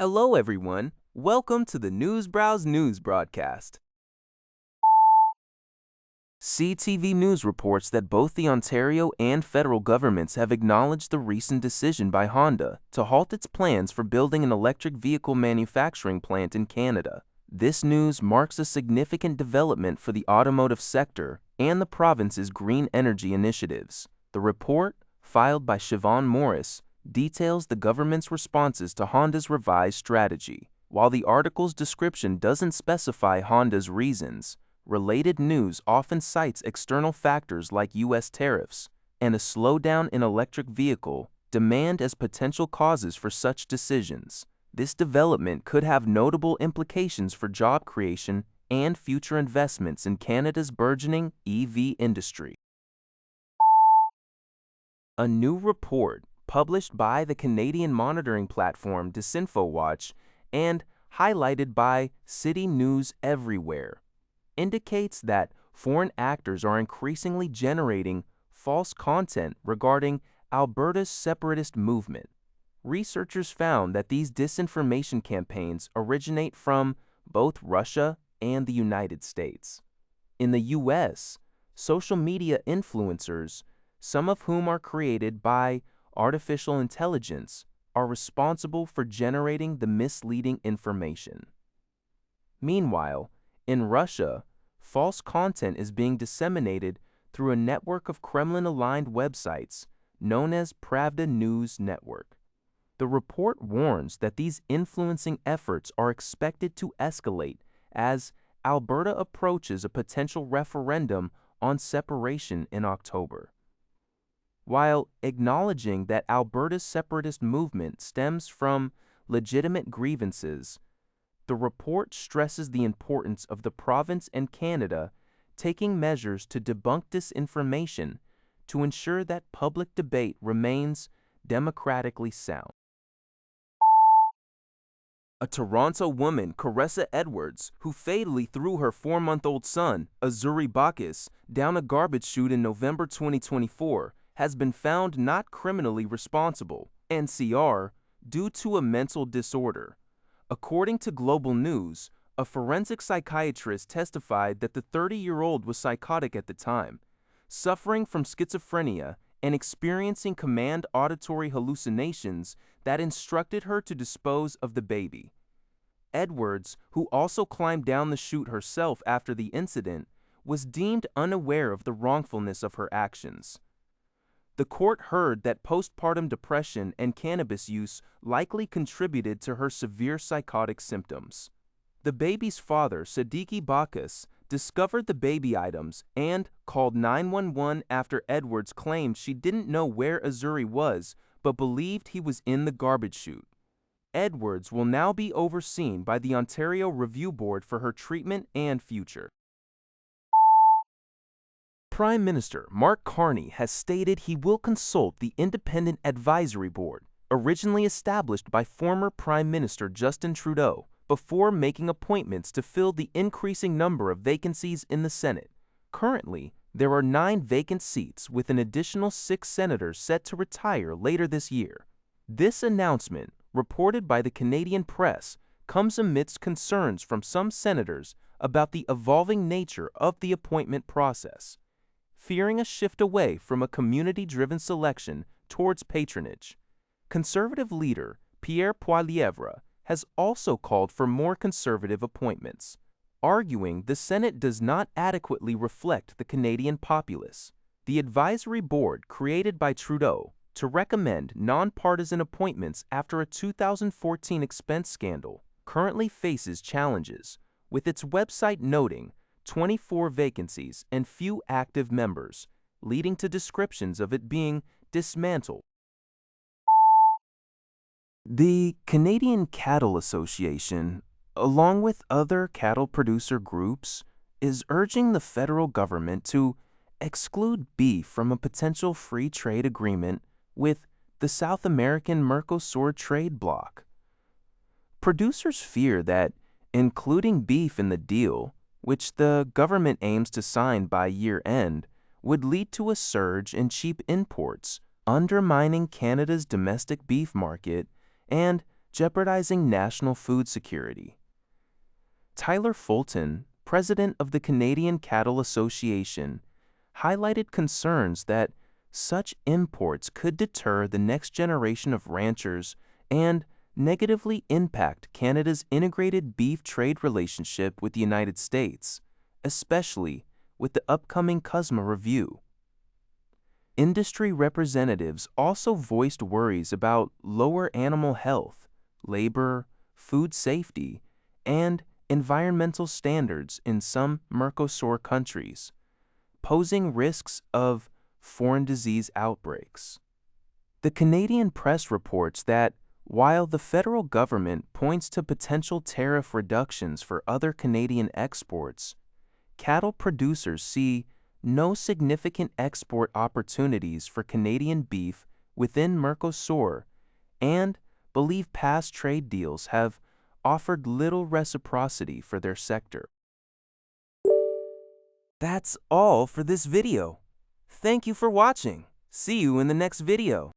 Hello, everyone. Welcome to the News Browse News broadcast. CTV News reports that both the Ontario and federal governments have acknowledged the recent decision by Honda to halt its plans for building an electric vehicle manufacturing plant in Canada. This news marks a significant development for the automotive sector and the province's green energy initiatives. The report, filed by Siobhan Morris, details the government's responses to Honda's revised strategy. While the article's description doesn't specify Honda's reasons, related news often cites external factors like U.S. tariffs and a slowdown in electric vehicle demand as potential causes for such decisions. This development could have notable implications for job creation and future investments in Canada's burgeoning EV industry. A new report published by the Canadian monitoring platform Disinformation and highlighted by City News Everywhere indicates that foreign actors are increasingly generating false content regarding Alberta's separatist movement. Researchers found that these disinformation campaigns originate from both Russia and the United States. In the U.S., social media influencers, some of whom are created by artificial intelligence, are responsible for generating the misleading information. Meanwhile, in Russia, false content is being disseminated through a network of Kremlin-aligned websites known as Pravda News Network. The report warns that these influencing efforts are expected to escalate as Alberta approaches a potential referendum on separation in October. While acknowledging that Alberta's separatist movement stems from legitimate grievances, the report stresses the importance of the province and Canada taking measures to debunk disinformation to ensure that public debate remains democratically sound. A Toronto woman, Karessa Edwards, who fatally threw her 4-month-old son, Azuri Bacchus, down a garbage chute in November 2024, has been found not criminally responsible, NCR, due to a mental disorder. According to Global News, a forensic psychiatrist testified that the 30-year-old was psychotic at the time, suffering from schizophrenia and experiencing command auditory hallucinations that instructed her to dispose of the baby. Edwards, who also climbed down the chute herself after the incident, was deemed unaware of the wrongfulness of her actions. The court heard that postpartum depression and cannabis use likely contributed to her severe psychotic symptoms. The baby's father, Siddiqui Bacchus, discovered the baby items and called 911 after Edwards claimed she didn't know where Azuri was but believed he was in the garbage chute. Edwards will now be overseen by the Ontario Review Board for her treatment and future. Prime Minister Mark Carney has stated he will consult the Independent Advisory Board, originally established by former Prime Minister Justin Trudeau, before making appointments to fill the increasing number of vacancies in the Senate. Currently, there are 9 vacant seats with an additional 6 senators set to retire later this year. This announcement, reported by the Canadian press, comes amidst concerns from some senators about the evolving nature of the appointment process, fearing a shift away from a community-driven selection towards patronage. Conservative leader Pierre Poilievre has also called for more conservative appointments, arguing the Senate does not adequately reflect the Canadian populace. The advisory board created by Trudeau to recommend nonpartisan appointments after a 2014 expense scandal currently faces challenges, with its website noting 24 vacancies and few active members, leading to descriptions of it being dismantled. The Canadian Cattle Association, along with other cattle producer groups, is urging the federal government to exclude beef from a potential free trade agreement with the South American Mercosur trade bloc. Producers fear that including beef in the deal, which the government aims to sign by year-end, would lead to a surge in cheap imports, undermining Canada's domestic beef market and jeopardizing national food security. Tyler Fulton, president of the Canadian Cattle Association, highlighted concerns that such imports could deter the next generation of ranchers and negatively impact Canada's integrated beef trade relationship with the United States, especially with the upcoming CUSMA review. Industry representatives also voiced worries about lower animal health, labor, food safety, and environmental standards in some Mercosur countries, posing risks of foreign disease outbreaks. The Canadian press reports that while the federal government points to potential tariff reductions for other Canadian exports, cattle producers see no significant export opportunities for Canadian beef within Mercosur and believe past trade deals have offered little reciprocity for their sector. That's all for this video. Thank you for watching. See you in the next video.